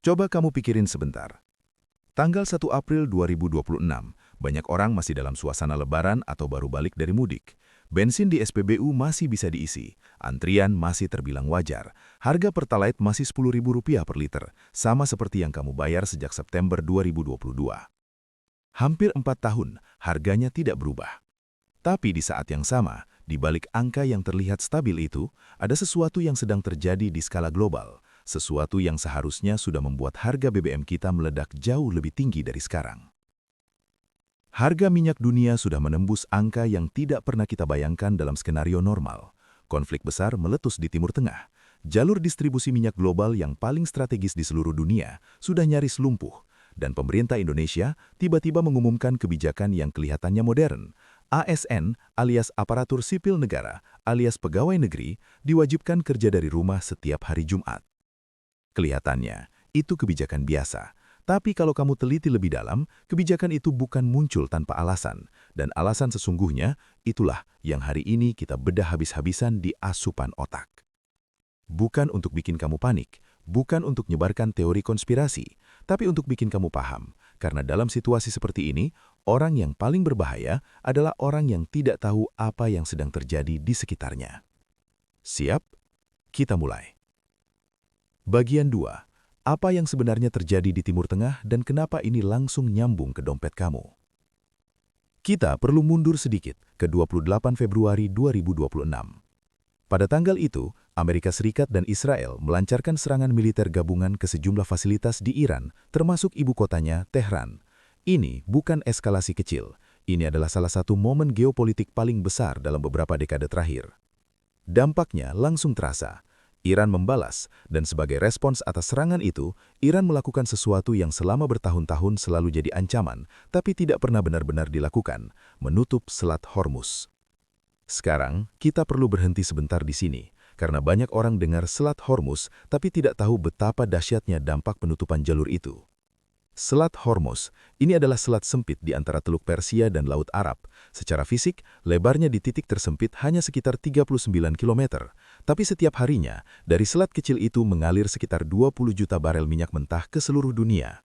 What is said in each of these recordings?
Coba kamu pikirin sebentar. Tanggal 1 April 2026, banyak orang masih dalam suasana lebaran atau baru balik dari mudik. Bensin di SPBU masih bisa diisi, antrian masih terbilang wajar, harga Pertalite masih Rp10.000 per liter, sama seperti yang kamu bayar sejak September 2022. Hampir 4 tahun, harganya tidak berubah. Tapi di saat yang sama, di balik angka yang terlihat stabil itu, ada sesuatu yang sedang terjadi di skala global, sesuatu yang seharusnya sudah membuat harga BBM kita meledak jauh lebih tinggi dari sekarang. Harga minyak dunia sudah menembus angka yang tidak pernah kita bayangkan dalam skenario normal. Konflik besar meletus di Timur Tengah. Jalur distribusi minyak global yang paling strategis di seluruh dunia sudah nyaris lumpuh, dan pemerintah Indonesia tiba-tiba mengumumkan kebijakan yang kelihatannya modern. ASN alias aparatur sipil negara alias pegawai negeri diwajibkan kerja dari rumah setiap hari Jumat. Kelihatannya, itu kebijakan biasa. Tapi kalau kamu teliti lebih dalam, kebijakan itu bukan muncul tanpa alasan. Dan alasan sesungguhnya, itulah yang hari ini kita bedah habis-habisan di asupan otak. Bukan untuk bikin kamu panik, bukan untuk nyebarkan teori konspirasi, tapi untuk bikin kamu paham. Karena dalam situasi seperti ini, orang yang paling berbahaya adalah orang yang tidak tahu apa yang sedang terjadi di sekitarnya. Siap? Kita mulai. Bagian 2. Apa yang sebenarnya terjadi di Timur Tengah dan kenapa ini langsung nyambung ke dompet kamu? Kita perlu mundur sedikit ke 28 Februari 2026. Pada tanggal itu, Amerika Serikat dan Israel melancarkan serangan militer gabungan ke sejumlah fasilitas di Iran, termasuk ibu kotanya, Tehran. Ini bukan eskalasi kecil. Ini adalah salah satu momen geopolitik paling besar dalam beberapa dekade terakhir. Dampaknya langsung terasa. Iran membalas, dan sebagai respons atas serangan itu, Iran melakukan sesuatu yang selama bertahun-tahun selalu jadi ancaman, tapi tidak pernah benar-benar dilakukan, menutup Selat Hormuz. Sekarang, kita perlu berhenti sebentar di sini, karena banyak orang dengar Selat Hormuz, tapi tidak tahu betapa dahsyatnya dampak penutupan jalur itu. Selat Hormuz, ini adalah selat sempit di antara Teluk Persia dan Laut Arab. Secara fisik, lebarnya di titik tersempit hanya sekitar 39 km. Tapi setiap harinya, dari selat kecil itu mengalir sekitar 20 juta barel minyak mentah ke seluruh dunia.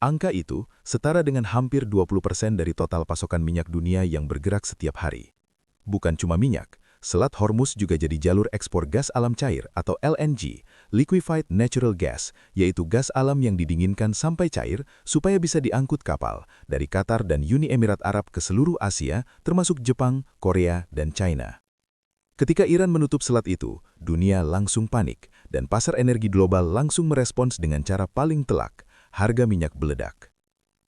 Angka itu setara dengan hampir 20% dari total pasokan minyak dunia yang bergerak setiap hari. Bukan cuma minyak, Selat Hormuz juga jadi jalur ekspor gas alam cair atau LNG, Liquefied Natural Gas, yaitu gas alam yang didinginkan sampai cair supaya bisa diangkut kapal dari Qatar dan Uni Emirat Arab ke seluruh Asia, termasuk Jepang, Korea, dan China. Ketika Iran menutup selat itu, dunia langsung panik, dan pasar energi global langsung merespons dengan cara paling telak, harga minyak beledak.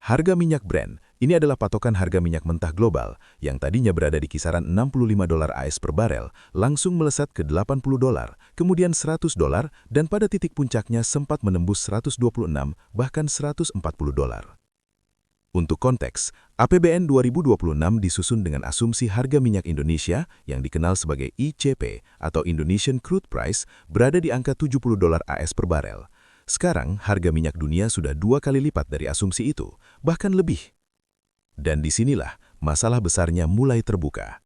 Harga minyak Brent, ini adalah patokan harga minyak mentah global, yang tadinya berada di kisaran $65 AS per barel, langsung melesat ke $80, kemudian $100, dan pada titik puncaknya sempat menembus $126, bahkan $140. Untuk konteks, APBN 2026 disusun dengan asumsi harga minyak Indonesia yang dikenal sebagai ICP atau Indonesian Crude Price berada di angka $70 AS per barel. Sekarang, harga minyak dunia sudah 2 kali lipat dari asumsi itu, bahkan lebih. Dan disinilah masalah besarnya mulai terbuka.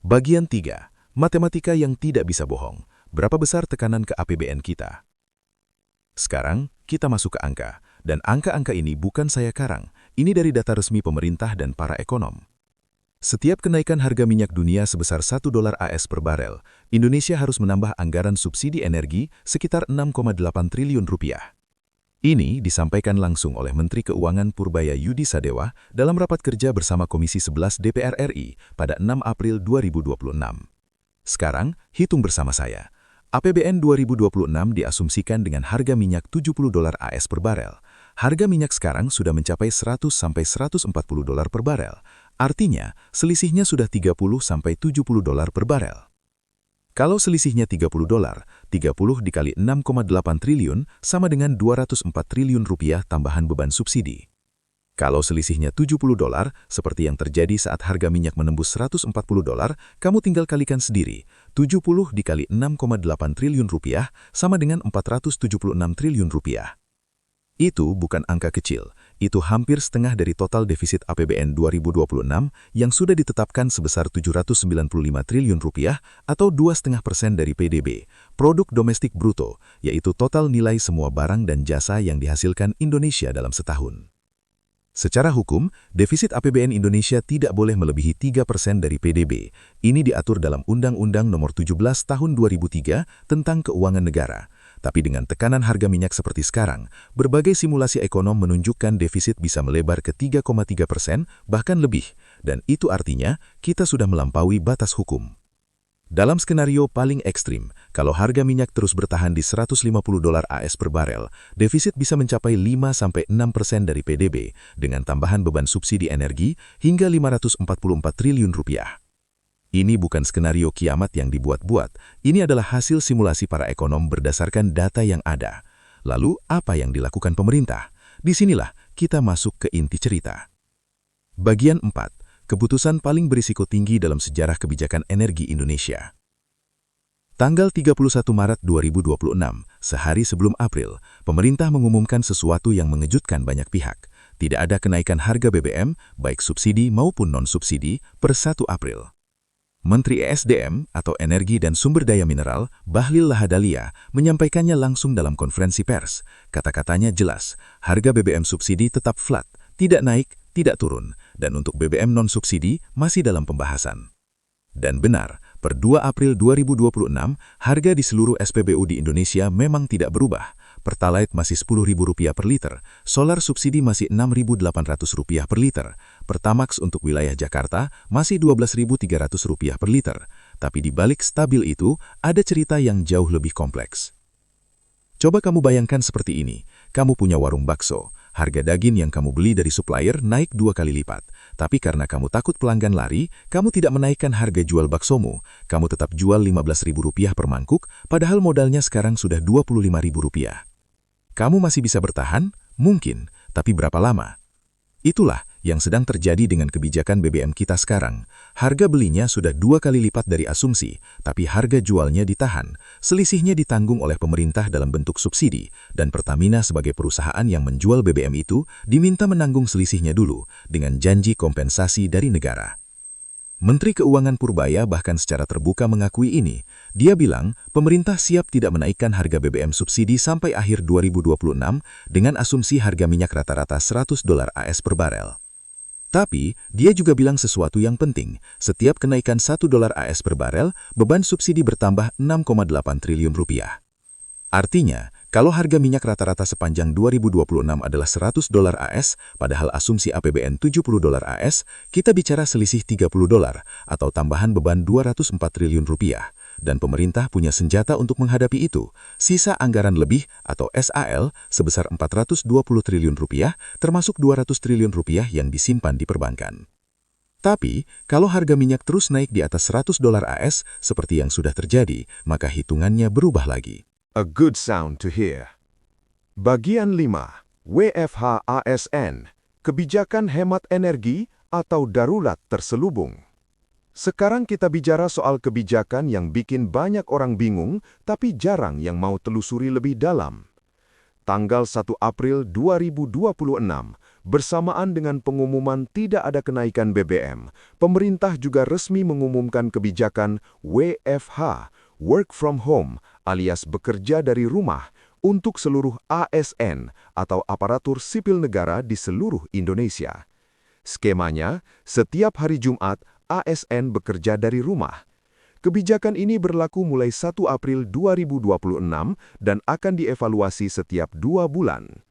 Bagian 3. Matematika yang tidak bisa bohong. Berapa besar tekanan ke APBN kita? Sekarang, kita masuk ke angka. Dan angka-angka ini bukan saya karang. Ini dari data resmi pemerintah dan para ekonom. Setiap kenaikan harga minyak dunia sebesar $1 AS per barel, Indonesia harus menambah anggaran subsidi energi sekitar Rp6,8 triliun. Ini disampaikan langsung oleh Menteri Keuangan Purbaya Yudi Sadewa dalam rapat kerja bersama Komisi 11 DPR RI pada 6 April 2026. Sekarang, hitung bersama saya. APBN 2026 diasumsikan dengan harga minyak $70 AS per barel. Harga minyak sekarang sudah mencapai $100–140 per barel. Artinya, selisihnya sudah $30–70 per barel. Kalau selisihnya $30, 30 dikali 6,8 triliun sama dengan Rp204 triliun tambahan beban subsidi. Kalau selisihnya $70, seperti yang terjadi saat harga minyak menembus $140, kamu tinggal kalikan sendiri. 70 dikali 6,8 triliun rupiah sama dengan Rp476 triliun. Itu bukan angka kecil. Itu hampir setengah dari total defisit APBN 2026 yang sudah ditetapkan sebesar Rp795 triliun atau 2,5% dari PDB, produk domestik bruto, yaitu total nilai semua barang dan jasa yang dihasilkan Indonesia dalam setahun. Secara hukum, defisit APBN Indonesia tidak boleh melebihi 3% dari PDB. Ini diatur dalam Undang-Undang Nomor 17 Tahun 2003 tentang Keuangan Negara. Tapi dengan tekanan harga minyak seperti sekarang, berbagai simulasi ekonom menunjukkan defisit bisa melebar ke 3,3%, bahkan lebih, dan itu artinya kita sudah melampaui batas hukum. Dalam skenario paling ekstrim, kalau harga minyak terus bertahan di $150 AS per barel, defisit bisa mencapai 5-6% dari PDB dengan tambahan beban subsidi energi hingga Rp544 triliun. Ini bukan skenario kiamat yang dibuat-buat, ini adalah hasil simulasi para ekonom berdasarkan data yang ada. Lalu, apa yang dilakukan pemerintah? Disinilah kita masuk ke inti cerita. Bagian 4. Keputusan paling berisiko tinggi dalam sejarah kebijakan energi Indonesia. Tanggal 31 Maret 2026, sehari sebelum April, pemerintah mengumumkan sesuatu yang mengejutkan banyak pihak. Tidak ada kenaikan harga BBM, baik subsidi maupun non-subsidi, per 1 April. Menteri ESDM atau Energi dan Sumber Daya Mineral, Bahlil Lahadalia, menyampaikannya langsung dalam konferensi pers. Kata-katanya jelas, harga BBM subsidi tetap flat, tidak naik, tidak turun, dan untuk BBM non-subsidi masih dalam pembahasan. Dan benar, per 2 April 2026, harga di seluruh SPBU di Indonesia memang tidak berubah. Pertalite masih Rp10.000 per liter, solar subsidi masih Rp6.800 per liter, Pertamax untuk wilayah Jakarta masih Rp12.300 per liter. Tapi di balik stabil itu, ada cerita yang jauh lebih kompleks. Coba kamu bayangkan seperti ini, kamu punya warung bakso, harga daging yang kamu beli dari supplier naik 2 kali lipat. Tapi karena kamu takut pelanggan lari, kamu tidak menaikkan harga jual baksomu. Kamu tetap jual Rp15.000 per mangkuk, padahal modalnya sekarang sudah Rp25.000. Kamu masih bisa bertahan? Mungkin, tapi berapa lama? Itulah yang sedang terjadi dengan kebijakan BBM kita sekarang. Harga belinya sudah 2 kali lipat dari asumsi, tapi harga jualnya ditahan. Selisihnya ditanggung oleh pemerintah dalam bentuk subsidi, dan Pertamina sebagai perusahaan yang menjual BBM itu diminta menanggung selisihnya dulu dengan janji kompensasi dari negara. Menteri Keuangan Purbaya bahkan secara terbuka mengakui ini. Dia bilang, pemerintah siap tidak menaikkan harga BBM subsidi sampai akhir 2026 dengan asumsi harga minyak rata-rata $100 AS per barel. Tapi, dia juga bilang sesuatu yang penting. Setiap kenaikan $1 AS per barel, beban subsidi bertambah Rp6,8 triliun. Artinya, kalau harga minyak rata-rata sepanjang 2026 adalah $100 AS, padahal asumsi APBN $70 AS, kita bicara selisih $30 atau tambahan beban Rp204 triliun. Dan pemerintah punya senjata untuk menghadapi itu. Sisa anggaran lebih atau SAL sebesar Rp420 triliun, termasuk Rp200 triliun yang disimpan di perbankan. Tapi, kalau harga minyak terus naik di atas $100 AS, seperti yang sudah terjadi, maka hitungannya berubah lagi. A good sound to hear. Bagian 5. WFH ASN, kebijakan hemat energi atau darurat terselubung. Sekarang kita bicara soal kebijakan yang bikin banyak orang bingung, tapi jarang yang mau telusuri lebih dalam. Tanggal 1 April 2026, bersamaan dengan pengumuman tidak ada kenaikan BBM, pemerintah juga resmi mengumumkan kebijakan WFH, Work from Home, alias bekerja dari rumah, untuk seluruh ASN atau aparatur sipil negara di seluruh Indonesia. Skemanya, setiap hari Jumat, ASN bekerja dari rumah. Kebijakan ini berlaku mulai 1 April 2026 dan akan dievaluasi setiap 2 bulan.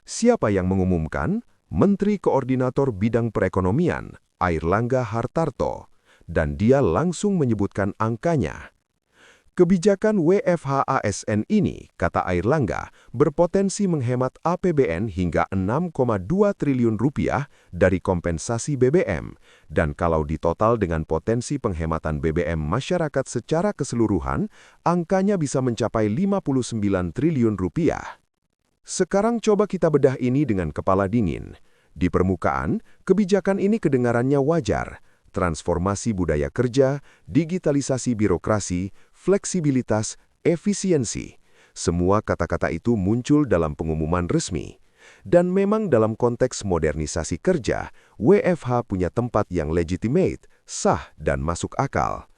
Siapa yang mengumumkan? Menteri Koordinator Bidang Perekonomian, Airlangga Hartarto, dan dia langsung menyebutkan angkanya. Kebijakan WFH ASN ini, kata Airlangga, berpotensi menghemat APBN hingga Rp6,2 triliun dari kompensasi BBM, dan kalau ditotal dengan potensi penghematan BBM masyarakat secara keseluruhan, angkanya bisa mencapai Rp59 triliun. Sekarang coba kita bedah ini dengan kepala dingin. Di permukaan, kebijakan ini kedengarannya wajar. Transformasi budaya kerja, digitalisasi birokrasi, fleksibilitas, efisiensi. Semua kata-kata itu muncul dalam pengumuman resmi. Dan memang dalam konteks modernisasi kerja, WFH punya tempat yang legitimate, sah, dan masuk akal.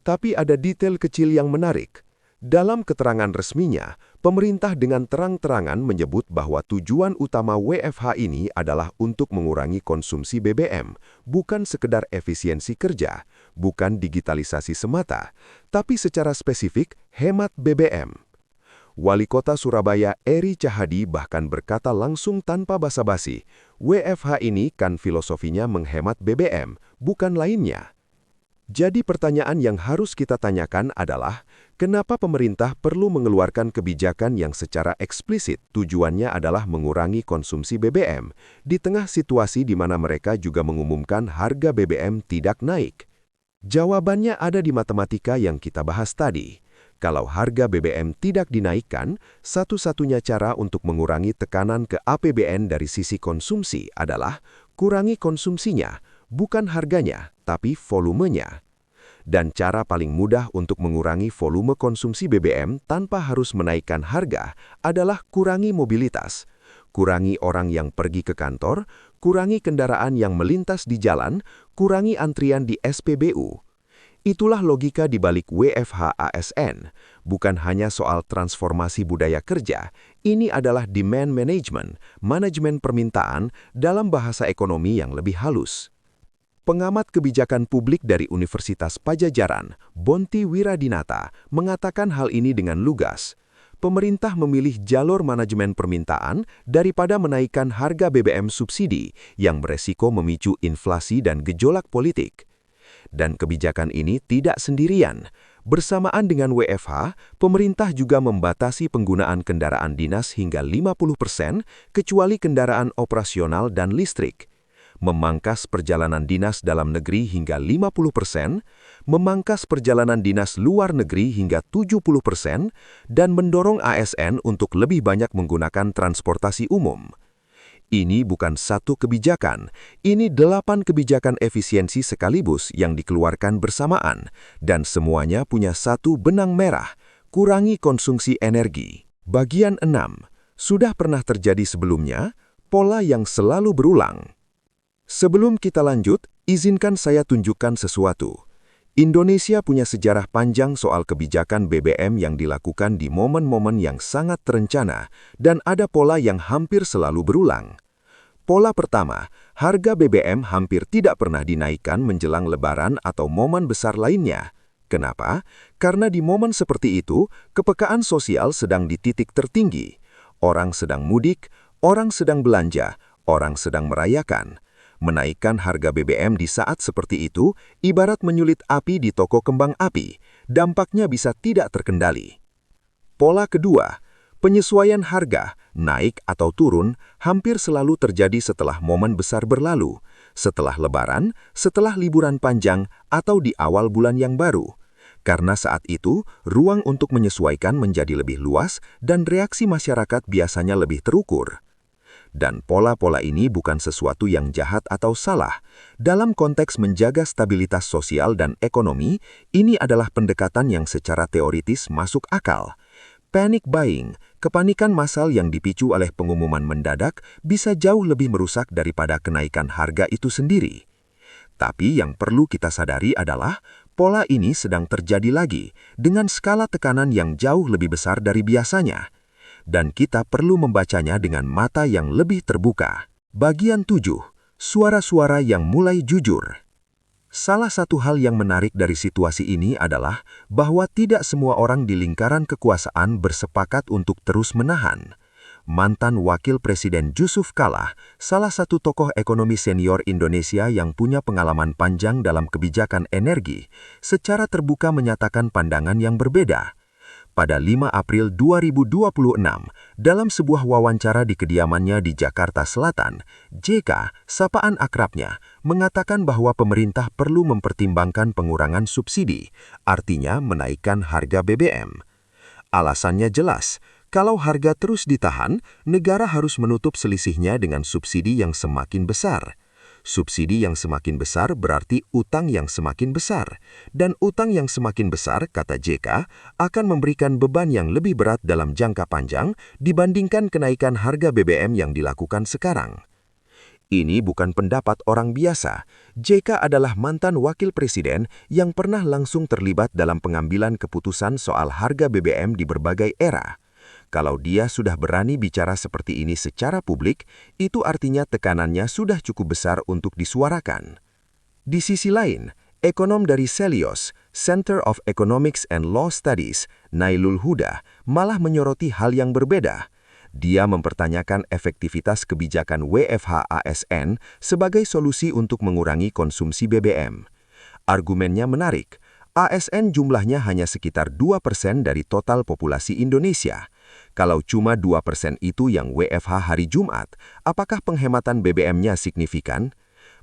Tapi ada detail kecil yang menarik. Dalam keterangan resminya, pemerintah dengan terang-terangan menyebut bahwa tujuan utama WFH ini adalah untuk mengurangi konsumsi BBM, bukan sekedar efisiensi kerja, bukan digitalisasi semata, tapi secara spesifik hemat BBM. Wali Kota Surabaya Eri Cahyadi bahkan berkata langsung tanpa basa-basi, WFH ini kan filosofinya menghemat BBM, bukan lainnya. Jadi pertanyaan yang harus kita tanyakan adalah, kenapa pemerintah perlu mengeluarkan kebijakan yang secara eksplisit tujuannya adalah mengurangi konsumsi BBM, di tengah situasi di mana mereka juga mengumumkan harga BBM tidak naik? Jawabannya ada di matematika yang kita bahas tadi. Kalau harga BBM tidak dinaikkan, satu-satunya cara untuk mengurangi tekanan ke APBN dari sisi konsumsi adalah kurangi konsumsinya, bukan harganya, tapi volumenya. Dan cara paling mudah untuk mengurangi volume konsumsi BBM tanpa harus menaikkan harga adalah kurangi mobilitas. Kurangi orang yang pergi ke kantor, kurangi kendaraan yang melintas di jalan, kurangi antrian di SPBU. Itulah logika di balik WFH ASN. Bukan hanya soal transformasi budaya kerja, ini adalah demand management, manajemen permintaan dalam bahasa ekonomi yang lebih halus. Pengamat kebijakan publik dari Universitas Padjadjaran, Bonti Wiradinata, mengatakan hal ini dengan lugas. Pemerintah memilih jalur manajemen permintaan daripada menaikkan harga BBM subsidi yang beresiko memicu inflasi dan gejolak politik. Dan kebijakan ini tidak sendirian. Bersamaan dengan WFH, pemerintah juga membatasi penggunaan kendaraan dinas hingga 50% kecuali kendaraan operasional dan listrik. Memangkas perjalanan dinas dalam negeri hingga 50%, memangkas perjalanan dinas luar negeri hingga 70%, dan mendorong ASN untuk lebih banyak menggunakan transportasi umum. Ini bukan satu kebijakan, ini 8 kebijakan efisiensi sekaligus yang dikeluarkan bersamaan, dan semuanya punya satu benang merah, kurangi konsumsi energi. Bagian 6. Sudah pernah terjadi sebelumnya, pola yang selalu berulang. Sebelum kita lanjut, izinkan saya tunjukkan sesuatu. Indonesia punya sejarah panjang soal kebijakan BBM yang dilakukan di momen-momen yang sangat terencana, dan ada pola yang hampir selalu berulang. Pola pertama, harga BBM hampir tidak pernah dinaikkan menjelang Lebaran atau momen besar lainnya. Kenapa? Karena di momen seperti itu, kepekaan sosial sedang di titik tertinggi. Orang sedang mudik, orang sedang belanja, orang sedang merayakan. Menaikkan harga BBM di saat seperti itu ibarat menyulit api di toko kembang api, dampaknya bisa tidak terkendali. Pola kedua, penyesuaian harga, naik atau turun, hampir selalu terjadi setelah momen besar berlalu, setelah Lebaran, setelah liburan panjang, atau di awal bulan yang baru. Karena saat itu, ruang untuk menyesuaikan menjadi lebih luas dan reaksi masyarakat biasanya lebih terukur. Dan pola-pola ini bukan sesuatu yang jahat atau salah. Dalam konteks menjaga stabilitas sosial dan ekonomi, ini adalah pendekatan yang secara teoritis masuk akal. Panic buying, kepanikan massal yang dipicu oleh pengumuman mendadak, bisa jauh lebih merusak daripada kenaikan harga itu sendiri. Tapi yang perlu kita sadari adalah, pola ini sedang terjadi lagi, dengan skala tekanan yang jauh lebih besar dari biasanya. Dan kita perlu membacanya dengan mata yang lebih terbuka. Bagian 7. Suara-suara yang mulai jujur. Salah satu hal yang menarik dari situasi ini adalah bahwa tidak semua orang di lingkaran kekuasaan bersepakat untuk terus menahan. Mantan Wakil Presiden Jusuf Kalla, salah satu tokoh ekonomi senior Indonesia yang punya pengalaman panjang dalam kebijakan energi, secara terbuka menyatakan pandangan yang berbeda. Pada 5 April 2026, dalam sebuah wawancara di kediamannya di Jakarta Selatan, JK, sapaan akrabnya, mengatakan bahwa pemerintah perlu mempertimbangkan pengurangan subsidi, artinya menaikkan harga BBM. Alasannya jelas, kalau harga terus ditahan, negara harus menutup selisihnya dengan subsidi yang semakin besar. Subsidi yang semakin besar berarti utang yang semakin besar. Dan utang yang semakin besar, kata JK, akan memberikan beban yang lebih berat dalam jangka panjang dibandingkan kenaikan harga BBM yang dilakukan sekarang. Ini bukan pendapat orang biasa. JK adalah mantan wakil presiden yang pernah langsung terlibat dalam pengambilan keputusan soal harga BBM di berbagai era. Kalau dia sudah berani bicara seperti ini secara publik, itu artinya tekanannya sudah cukup besar untuk disuarakan. Di sisi lain, ekonom dari Celios, Center of Economics and Law Studies, Nailul Huda, malah menyoroti hal yang berbeda. Dia mempertanyakan efektivitas kebijakan WFH ASN sebagai solusi untuk mengurangi konsumsi BBM. Argumennya menarik. ASN jumlahnya hanya sekitar 2% dari total populasi Indonesia. Kalau cuma 2% itu yang WFH hari Jumat, apakah penghematan BBM-nya signifikan?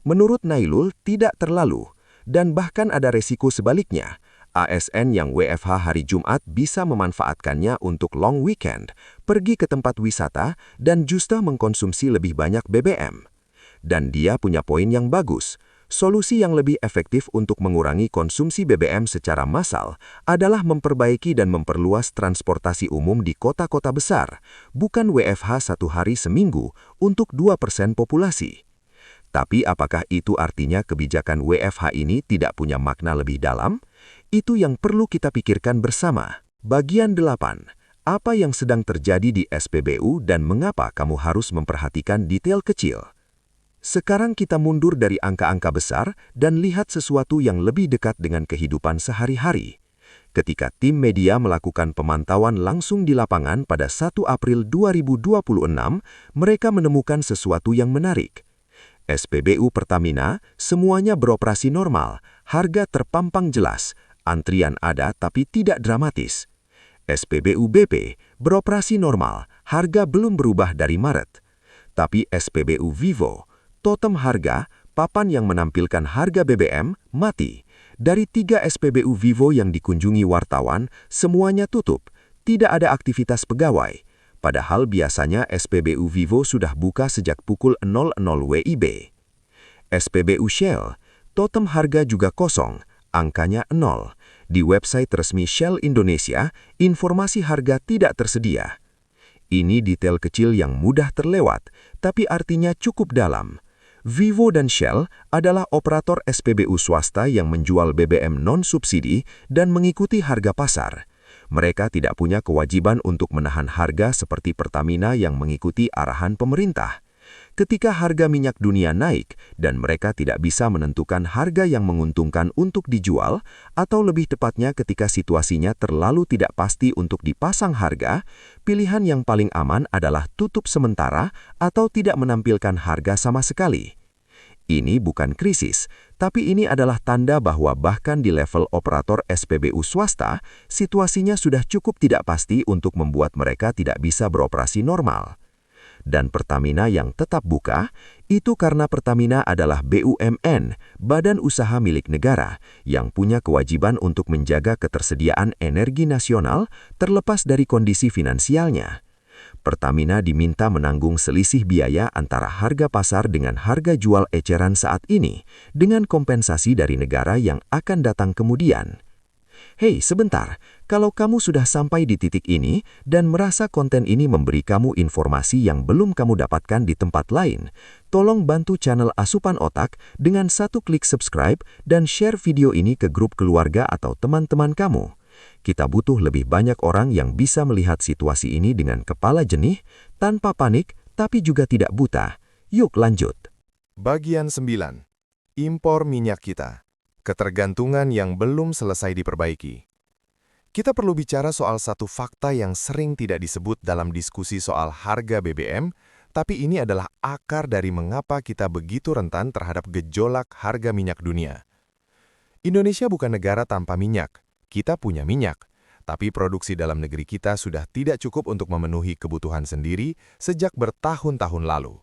Menurut Nailul, tidak terlalu. Dan bahkan ada resiko sebaliknya. ASN yang WFH hari Jumat bisa memanfaatkannya untuk long weekend, pergi ke tempat wisata, dan justru mengkonsumsi lebih banyak BBM. Dan dia punya poin yang bagus. Solusi yang lebih efektif untuk mengurangi konsumsi BBM secara massal adalah memperbaiki dan memperluas transportasi umum di kota-kota besar, bukan WFH satu hari seminggu untuk 2% populasi. Tapi apakah itu artinya kebijakan WFH ini tidak punya makna lebih dalam? Itu yang perlu kita pikirkan bersama. Bagian 8. Apa yang sedang terjadi di SPBU dan mengapa kamu harus memperhatikan detail kecil? Sekarang kita mundur dari angka-angka besar dan lihat sesuatu yang lebih dekat dengan kehidupan sehari-hari. Ketika tim media melakukan pemantauan langsung di lapangan pada 1 April 2026, mereka menemukan sesuatu yang menarik. SPBU Pertamina, semuanya beroperasi normal, harga terpampang jelas, antrian ada tapi tidak dramatis. SPBU BP, beroperasi normal, harga belum berubah dari Maret. Tapi SPBU Vivo, totem harga, papan yang menampilkan harga BBM, mati. Dari 3 SPBU Vivo yang dikunjungi wartawan, semuanya tutup. Tidak ada aktivitas pegawai. Padahal biasanya SPBU Vivo sudah buka sejak pukul 00 WIB. SPBU Shell, totem harga juga kosong, angkanya 0. Di website resmi Shell Indonesia, informasi harga tidak tersedia. Ini detail kecil yang mudah terlewat, tapi artinya cukup dalam. Vivo dan Shell adalah operator SPBU swasta yang menjual BBM non-subsidi dan mengikuti harga pasar. Mereka tidak punya kewajiban untuk menahan harga seperti Pertamina yang mengikuti arahan pemerintah. Ketika harga minyak dunia naik dan mereka tidak bisa menentukan harga yang menguntungkan untuk dijual, atau lebih tepatnya ketika situasinya terlalu tidak pasti untuk dipasang harga, pilihan yang paling aman adalah tutup sementara atau tidak menampilkan harga sama sekali. Ini bukan krisis, tapi ini adalah tanda bahwa bahkan di level operator SPBU swasta, situasinya sudah cukup tidak pasti untuk membuat mereka tidak bisa beroperasi normal. Dan Pertamina yang tetap buka, itu karena Pertamina adalah BUMN, badan usaha milik negara, yang punya kewajiban untuk menjaga ketersediaan energi nasional terlepas dari kondisi finansialnya. Pertamina diminta menanggung selisih biaya antara harga pasar dengan harga jual eceran saat ini, dengan kompensasi dari negara yang akan datang kemudian. Hei, sebentar, kalau kamu sudah sampai di titik ini dan merasa konten ini memberi kamu informasi yang belum kamu dapatkan di tempat lain, tolong bantu channel Asupan Otak dengan 1 klik subscribe dan share video ini ke grup keluarga atau teman-teman kamu. Kita butuh lebih banyak orang yang bisa melihat situasi ini dengan kepala jernih, tanpa panik, tapi juga tidak buta. Yuk lanjut. Bagian 9. Impor minyak kita. Ketergantungan yang belum selesai diperbaiki. Kita perlu bicara soal satu fakta yang sering tidak disebut dalam diskusi soal harga BBM, tapi ini adalah akar dari mengapa kita begitu rentan terhadap gejolak harga minyak dunia. Indonesia bukan negara tanpa minyak. Kita punya minyak, tapi produksi dalam negeri kita sudah tidak cukup untuk memenuhi kebutuhan sendiri sejak bertahun-tahun lalu.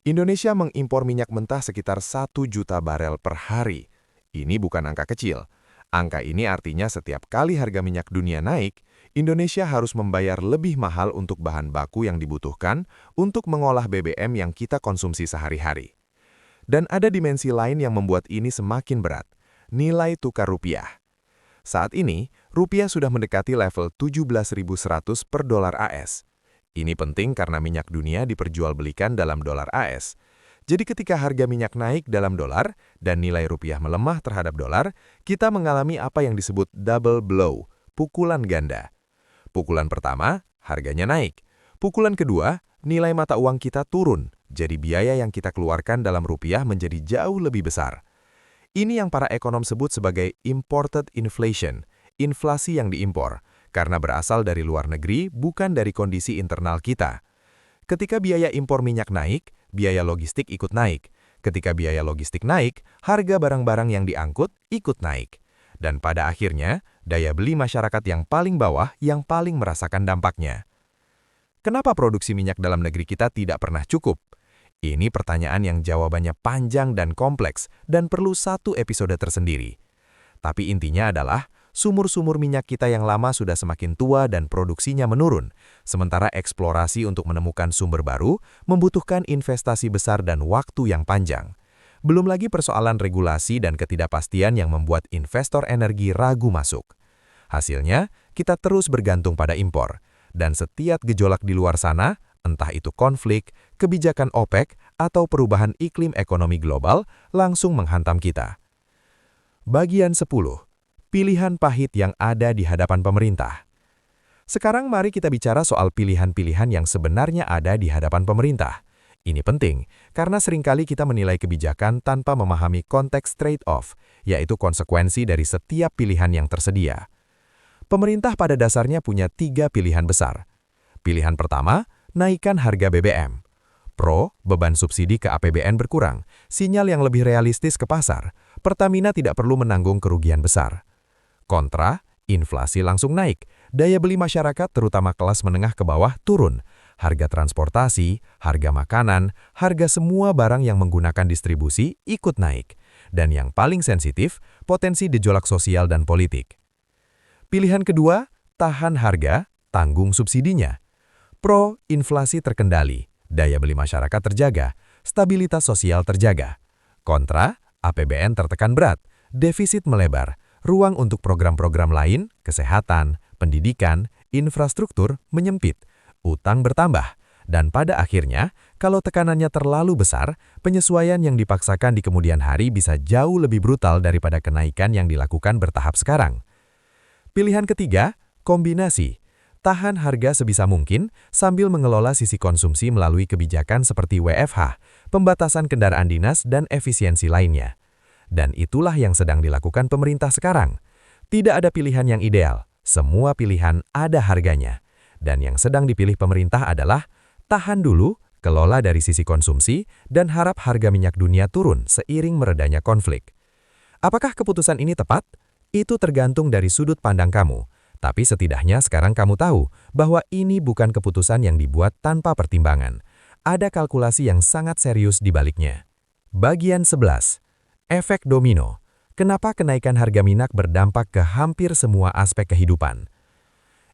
Indonesia mengimpor minyak mentah sekitar 1 juta barel per hari. Ini bukan angka kecil. Angka ini artinya setiap kali harga minyak dunia naik, Indonesia harus membayar lebih mahal untuk bahan baku yang dibutuhkan untuk mengolah BBM yang kita konsumsi sehari-hari. Dan ada dimensi lain yang membuat ini semakin berat, nilai tukar rupiah. Saat ini, rupiah sudah mendekati level 17.100 per dolar AS. Ini penting karena minyak dunia diperjualbelikan dalam dolar AS. Jadi ketika harga minyak naik dalam dolar dan nilai rupiah melemah terhadap dolar, kita mengalami apa yang disebut double blow, pukulan ganda. Pukulan pertama, harganya naik. Pukulan kedua, nilai mata uang kita turun, jadi biaya yang kita keluarkan dalam rupiah menjadi jauh lebih besar. Ini yang para ekonom sebut sebagai imported inflation, inflasi yang diimpor, karena berasal dari luar negeri bukan dari kondisi internal kita. Ketika biaya impor minyak naik, biaya logistik ikut naik. Ketika biaya logistik naik, harga barang-barang yang diangkut ikut naik. Dan pada akhirnya, daya beli masyarakat yang paling bawah yang paling merasakan dampaknya. Kenapa produksi minyak dalam negeri kita tidak pernah cukup? Ini pertanyaan yang jawabannya panjang dan kompleks dan perlu satu episode tersendiri. Tapi intinya adalah, sumur-sumur minyak kita yang lama sudah semakin tua dan produksinya menurun, sementara eksplorasi untuk menemukan sumber baru membutuhkan investasi besar dan waktu yang panjang. Belum lagi persoalan regulasi dan ketidakpastian yang membuat investor energi ragu masuk. Hasilnya, kita terus bergantung pada impor, dan setiap gejolak di luar sana, entah itu konflik, kebijakan OPEC, atau perubahan iklim ekonomi global, langsung menghantam kita. Bagian 10. Pilihan pahit yang ada di hadapan pemerintah. Sekarang mari kita bicara soal pilihan-pilihan yang sebenarnya ada di hadapan pemerintah. Ini penting, karena seringkali kita menilai kebijakan tanpa memahami konteks trade-off, yaitu konsekuensi dari setiap pilihan yang tersedia. Pemerintah pada dasarnya punya 3 pilihan besar. Pilihan pertama, naikkan harga BBM. Pro, beban subsidi ke APBN berkurang, sinyal yang lebih realistis ke pasar. Pertamina tidak perlu menanggung kerugian besar. Kontra, inflasi langsung naik, daya beli masyarakat terutama kelas menengah ke bawah turun. Harga transportasi, harga makanan, harga semua barang yang menggunakan distribusi ikut naik. Dan yang paling sensitif, potensi gejolak sosial dan politik. Pilihan kedua, tahan harga, tanggung subsidinya. Pro, inflasi terkendali, daya beli masyarakat terjaga, stabilitas sosial terjaga. Kontra, APBN tertekan berat, defisit melebar, ruang untuk program-program lain, kesehatan, pendidikan, infrastruktur menyempit, utang bertambah, dan pada akhirnya, kalau tekanannya terlalu besar, penyesuaian yang dipaksakan di kemudian hari bisa jauh lebih brutal daripada kenaikan yang dilakukan bertahap sekarang. Pilihan ketiga, kombinasi. Tahan harga sebisa mungkin sambil mengelola sisi konsumsi melalui kebijakan seperti WFH, pembatasan kendaraan dinas, dan efisiensi lainnya. Dan itulah yang sedang dilakukan pemerintah sekarang. Tidak ada pilihan yang ideal, semua pilihan ada harganya. Dan yang sedang dipilih pemerintah adalah tahan dulu, kelola dari sisi konsumsi, dan harap harga minyak dunia turun seiring meredanya konflik. Apakah keputusan ini tepat? Itu tergantung dari sudut pandang kamu. Tapi setidaknya sekarang kamu tahu bahwa ini bukan keputusan yang dibuat tanpa pertimbangan. Ada kalkulasi yang sangat serius di baliknya. Bagian 11. Efek domino. Kenapa kenaikan harga minyak berdampak ke hampir semua aspek kehidupan?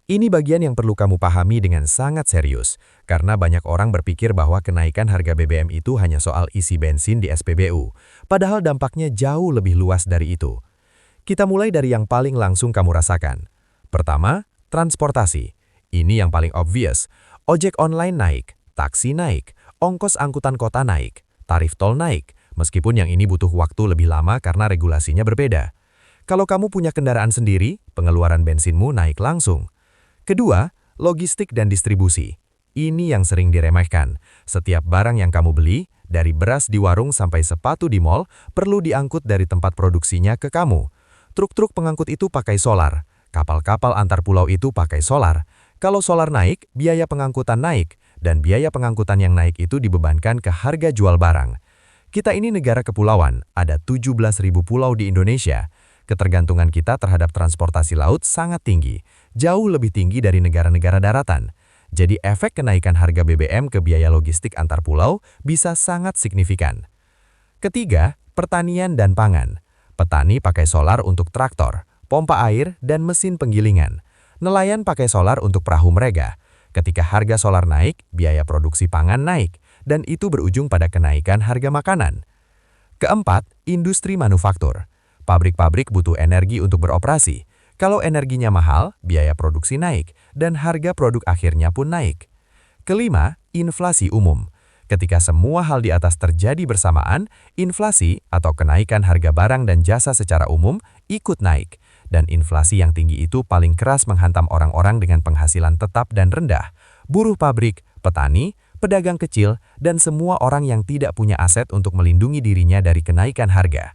Ini bagian yang perlu kamu pahami dengan sangat serius, karena banyak orang berpikir bahwa kenaikan harga BBM itu hanya soal isi bensin di SPBU, padahal dampaknya jauh lebih luas dari itu. Kita mulai dari yang paling langsung kamu rasakan. Pertama, transportasi. Ini yang paling obvious. Ojek online naik, taksi naik, ongkos angkutan kota naik, tarif tol naik, meskipun yang ini butuh waktu lebih lama karena regulasinya berbeda. Kalau kamu punya kendaraan sendiri, pengeluaran bensinmu naik langsung. Kedua, logistik dan distribusi. Ini yang sering diremehkan. Setiap barang yang kamu beli, dari beras di warung sampai sepatu di mall, perlu diangkut dari tempat produksinya ke kamu. Truk-truk pengangkut itu pakai solar. Kapal-kapal antar pulau itu pakai solar. Kalau solar naik, biaya pengangkutan naik. Dan biaya pengangkutan yang naik itu dibebankan ke harga jual barang. Kita ini negara kepulauan, ada 17.000 pulau di Indonesia. Ketergantungan kita terhadap transportasi laut sangat tinggi, jauh lebih tinggi dari negara-negara daratan. Jadi efek kenaikan harga BBM ke biaya logistik antar pulau bisa sangat signifikan. Ketiga, pertanian dan pangan. Petani pakai solar untuk traktor, pompa air, dan mesin penggilingan. Nelayan pakai solar untuk perahu mereka. Ketika harga solar naik, biaya produksi pangan naik, dan itu berujung pada kenaikan harga makanan. Keempat, industri manufaktur. Pabrik-pabrik butuh energi untuk beroperasi. Kalau energinya mahal, biaya produksi naik, dan harga produk akhirnya pun naik. Kelima, inflasi umum. Ketika semua hal di atas terjadi bersamaan, inflasi atau kenaikan harga barang dan jasa secara umum ikut naik. Dan inflasi yang tinggi itu paling keras menghantam orang-orang dengan penghasilan tetap dan rendah. Buruh pabrik, petani, pedagang kecil, dan semua orang yang tidak punya aset untuk melindungi dirinya dari kenaikan harga.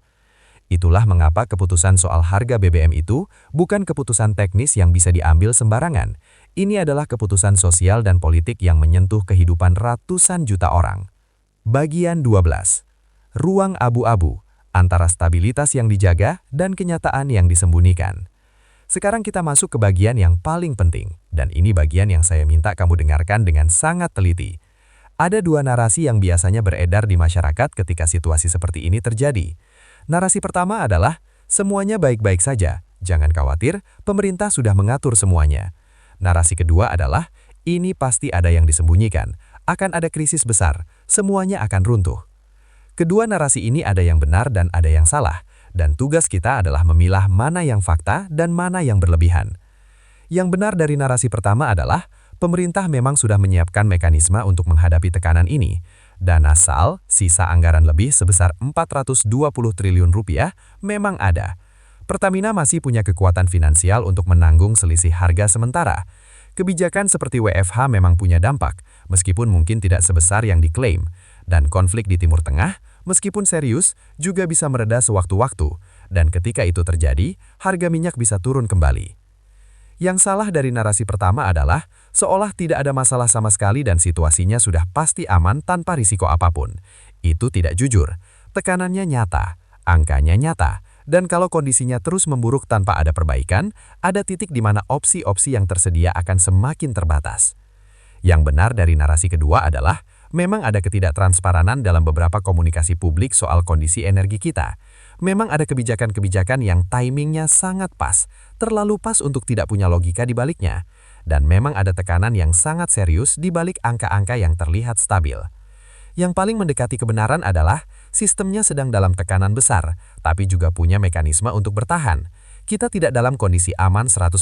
Itulah mengapa keputusan soal harga BBM itu bukan keputusan teknis yang bisa diambil sembarangan. Ini adalah keputusan sosial dan politik yang menyentuh kehidupan ratusan juta orang. Bagian 12. Ruang abu-abu, antara stabilitas yang dijaga dan kenyataan yang disembunyikan. Sekarang kita masuk ke bagian yang paling penting, dan ini bagian yang saya minta kamu dengarkan dengan sangat teliti. Ada dua narasi yang biasanya beredar di masyarakat ketika situasi seperti ini terjadi. Narasi pertama adalah, semuanya baik-baik saja, jangan khawatir, pemerintah sudah mengatur semuanya. Narasi kedua adalah, ini pasti ada yang disembunyikan, akan ada krisis besar, semuanya akan runtuh. Kedua narasi ini ada yang benar dan ada yang salah, dan tugas kita adalah memilah mana yang fakta dan mana yang berlebihan. Yang benar dari narasi pertama adalah, pemerintah memang sudah menyiapkan mekanisme untuk menghadapi tekanan ini. Dana SAL, sisa anggaran lebih sebesar 420 triliun rupiah, memang ada. Pertamina masih punya kekuatan finansial untuk menanggung selisih harga sementara. Kebijakan seperti WFH memang punya dampak, meskipun mungkin tidak sebesar yang diklaim. Dan konflik di Timur Tengah, meskipun serius, juga bisa mereda sewaktu-waktu. Dan ketika itu terjadi, harga minyak bisa turun kembali. Yang salah dari narasi pertama adalah, seolah tidak ada masalah sama sekali dan situasinya sudah pasti aman tanpa risiko apapun. Itu tidak jujur. Tekanannya nyata, angkanya nyata, dan kalau kondisinya terus memburuk tanpa ada perbaikan, ada titik di mana opsi-opsi yang tersedia akan semakin terbatas. Yang benar dari narasi kedua adalah, memang ada ketidaktransparan dalam beberapa komunikasi publik soal kondisi energi kita. Memang ada kebijakan-kebijakan yang timingnya sangat pas, terlalu pas untuk tidak punya logika di baliknya. Dan memang ada tekanan yang sangat serius di balik angka-angka yang terlihat stabil. Yang paling mendekati kebenaran adalah, sistemnya sedang dalam tekanan besar, tapi juga punya mekanisme untuk bertahan. Kita tidak dalam kondisi aman 100%,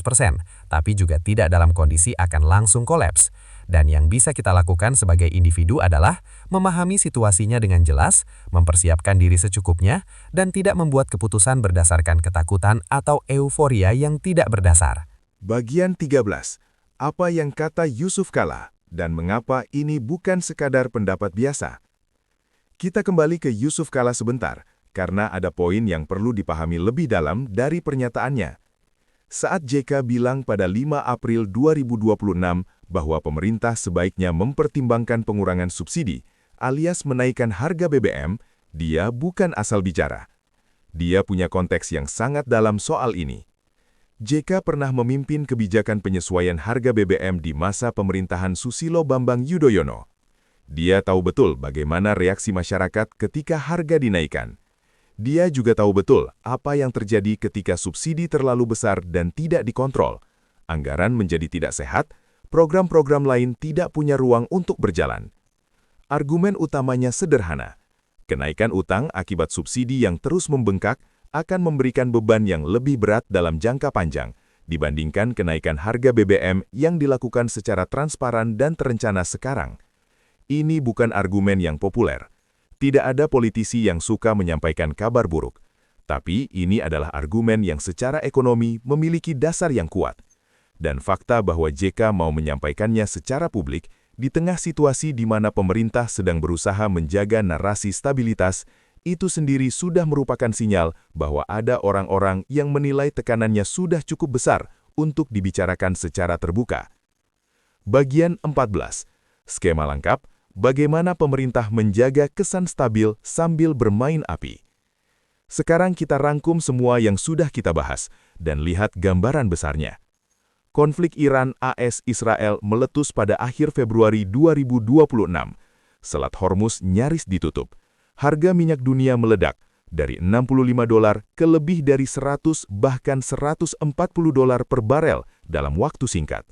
tapi juga tidak dalam kondisi akan langsung kolaps. Dan yang bisa kita lakukan sebagai individu adalah memahami situasinya dengan jelas, mempersiapkan diri secukupnya, dan tidak membuat keputusan berdasarkan ketakutan atau euforia yang tidak berdasar. Bagian 13. Apa yang kata Yusuf Kala, dan mengapa ini bukan sekadar pendapat biasa? Kita kembali ke Yusuf Kala sebentar, karena ada poin yang perlu dipahami lebih dalam dari pernyataannya. Saat JK bilang pada 5 April 2026 bahwa pemerintah sebaiknya mempertimbangkan pengurangan subsidi alias menaikkan harga BBM, dia bukan asal bicara. Dia punya konteks yang sangat dalam soal ini. JK pernah memimpin kebijakan penyesuaian harga BBM di masa pemerintahan Susilo Bambang Yudhoyono. Dia tahu betul bagaimana reaksi masyarakat ketika harga dinaikkan. Dia juga tahu betul apa yang terjadi ketika subsidi terlalu besar dan tidak dikontrol. Anggaran menjadi tidak sehat, program-program lain tidak punya ruang untuk berjalan. Argumen utamanya sederhana. Kenaikan utang akibat subsidi yang terus membengkak akan memberikan beban yang lebih berat dalam jangka panjang dibandingkan kenaikan harga BBM yang dilakukan secara transparan dan terencana sekarang. Ini bukan argumen yang populer. Tidak ada politisi yang suka menyampaikan kabar buruk, tapi ini adalah argumen yang secara ekonomi memiliki dasar yang kuat. Dan fakta bahwa JK mau menyampaikannya secara publik di tengah situasi di mana pemerintah sedang berusaha menjaga narasi stabilitas, itu sendiri sudah merupakan sinyal bahwa ada orang-orang yang menilai tekanannya sudah cukup besar untuk dibicarakan secara terbuka. Bagian 14. Skema lengkap. Bagaimana pemerintah menjaga kesan stabil sambil bermain api. Sekarang kita rangkum semua yang sudah kita bahas dan lihat gambaran besarnya. Konflik Iran-AS-Israel meletus pada akhir Februari 2026. Selat Hormuz nyaris ditutup. Harga minyak dunia meledak dari $65 ke lebih dari 100 bahkan $140 per barel dalam waktu singkat.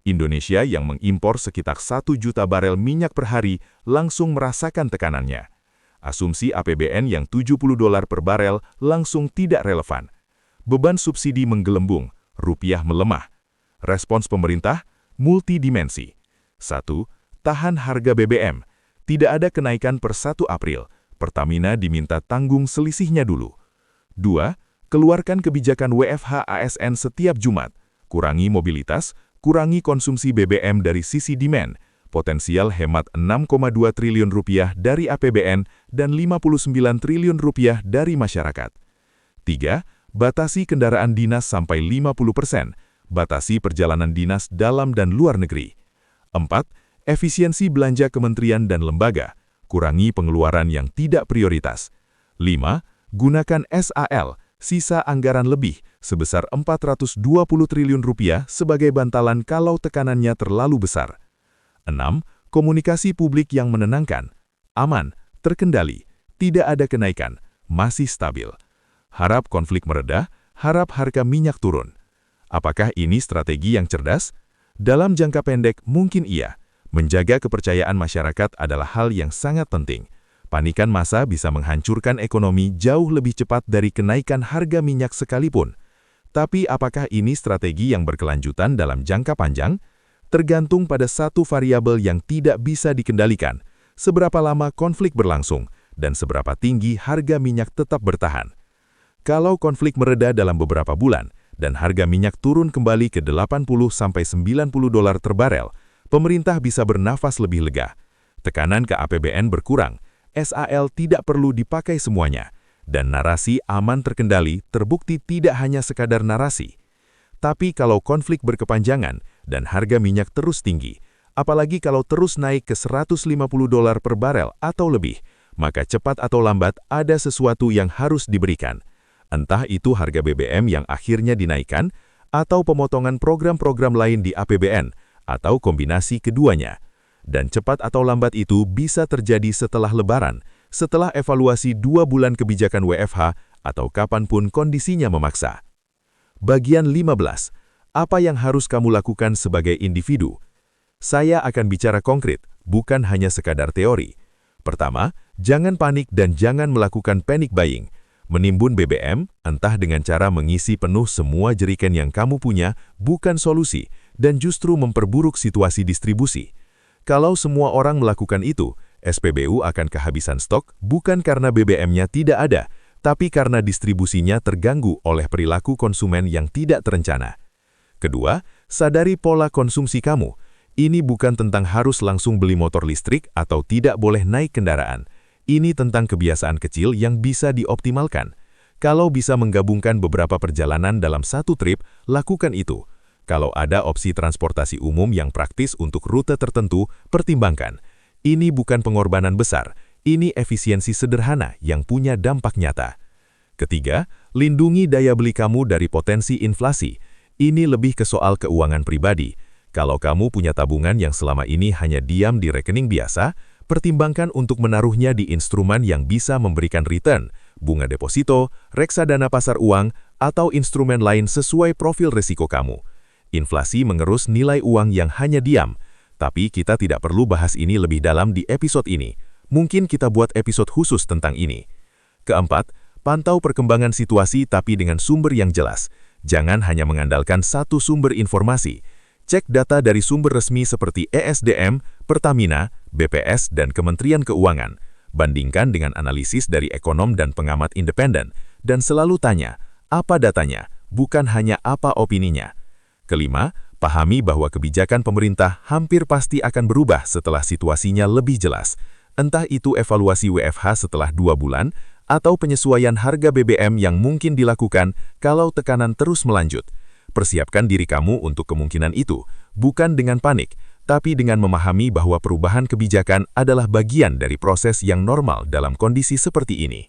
Indonesia yang mengimpor sekitar 1 juta barel minyak per hari langsung merasakan tekanannya. Asumsi APBN yang $70 per barel langsung tidak relevan. Beban subsidi menggelembung, rupiah melemah. Respons pemerintah multidimensi. 1. Tahan harga BBM. Tidak ada kenaikan per 1 April. Pertamina diminta tanggung selisihnya dulu. 2. Keluarkan kebijakan WFH ASN setiap Jumat. Kurangi mobilitas, kurangi konsumsi BBM dari sisi demand. Potensial hemat Rp6,2 triliun dari APBN dan Rp59 triliun dari masyarakat. 3. Batasi kendaraan dinas sampai 50%. Batasi perjalanan dinas dalam dan luar negeri. 4. Efisiensi belanja kementerian dan lembaga. Kurangi pengeluaran yang tidak prioritas. 5. Gunakan SAL, sisa anggaran lebih, sebesar Rp420 triliun sebagai bantalan kalau tekanannya terlalu besar. 6. Komunikasi publik yang menenangkan, aman, terkendali, tidak ada kenaikan, masih stabil. Harap konflik mereda, harap harga minyak turun. Apakah ini strategi yang cerdas? Dalam jangka pendek mungkin iya. Menjaga kepercayaan masyarakat adalah hal yang sangat penting. Panikan massa bisa menghancurkan ekonomi jauh lebih cepat dari kenaikan harga minyak sekalipun. Tapi apakah ini strategi yang berkelanjutan dalam jangka panjang? Tergantung pada satu variabel yang tidak bisa dikendalikan, seberapa lama konflik berlangsung, dan seberapa tinggi harga minyak tetap bertahan. Kalau konflik mereda dalam beberapa bulan, dan harga minyak turun kembali ke $80–90 per barel, pemerintah bisa bernafas lebih lega. Tekanan ke APBN berkurang, SAL tidak perlu dipakai semuanya, dan narasi aman terkendali terbukti tidak hanya sekadar narasi. Tapi kalau konflik berkepanjangan dan harga minyak terus tinggi, apalagi kalau terus naik ke $150 per barel atau lebih, maka cepat atau lambat ada sesuatu yang harus diberikan. Entah itu harga BBM yang akhirnya dinaikkan, atau pemotongan program-program lain di APBN, atau kombinasi keduanya. Dan cepat atau lambat itu bisa terjadi setelah Lebaran, setelah evaluasi 2 bulan kebijakan WFH, atau kapanpun kondisinya memaksa. Bagian 15. Apa yang harus kamu lakukan sebagai individu? Saya akan bicara konkret, bukan hanya sekadar teori. Pertama, jangan panik dan jangan melakukan panic buying. Menimbun BBM, entah dengan cara mengisi penuh semua jerigen yang kamu punya, bukan solusi, dan justru memperburuk situasi distribusi. Kalau semua orang melakukan itu, SPBU akan kehabisan stok, bukan karena BBM-nya tidak ada, tapi karena distribusinya terganggu oleh perilaku konsumen yang tidak terencana. Kedua, sadari pola konsumsi kamu. Ini bukan tentang harus langsung beli motor listrik atau tidak boleh naik kendaraan. Ini tentang kebiasaan kecil yang bisa dioptimalkan. Kalau bisa menggabungkan beberapa perjalanan dalam satu trip, lakukan itu. Kalau ada opsi transportasi umum yang praktis untuk rute tertentu, pertimbangkan. Ini bukan pengorbanan besar. Ini efisiensi sederhana yang punya dampak nyata. Ketiga, lindungi daya beli kamu dari potensi inflasi. Ini lebih ke soal keuangan pribadi. Kalau kamu punya tabungan yang selama ini hanya diam di rekening biasa, pertimbangkan untuk menaruhnya di instrumen yang bisa memberikan return, bunga deposito, reksadana pasar uang, atau instrumen lain sesuai profil risiko kamu. Inflasi mengerus nilai uang yang hanya diam, tapi kita tidak perlu bahas ini lebih dalam di episode ini. Mungkin kita buat episode khusus tentang ini. Keempat, pantau perkembangan situasi tapi dengan sumber yang jelas. Jangan hanya mengandalkan satu sumber informasi. Cek data dari sumber resmi seperti ESDM, Pertamina, BPS, dan Kementerian Keuangan. Bandingkan dengan analisis dari ekonom dan pengamat independen. Dan selalu tanya, apa datanya, bukan hanya apa opininya. Kelima, pahami bahwa kebijakan pemerintah hampir pasti akan berubah setelah situasinya lebih jelas. Entah itu evaluasi WFH setelah 2 bulan, atau penyesuaian harga BBM yang mungkin dilakukan kalau tekanan terus melanjut. Persiapkan diri kamu untuk kemungkinan itu, bukan dengan panik, tapi dengan memahami bahwa perubahan kebijakan adalah bagian dari proses yang normal dalam kondisi seperti ini.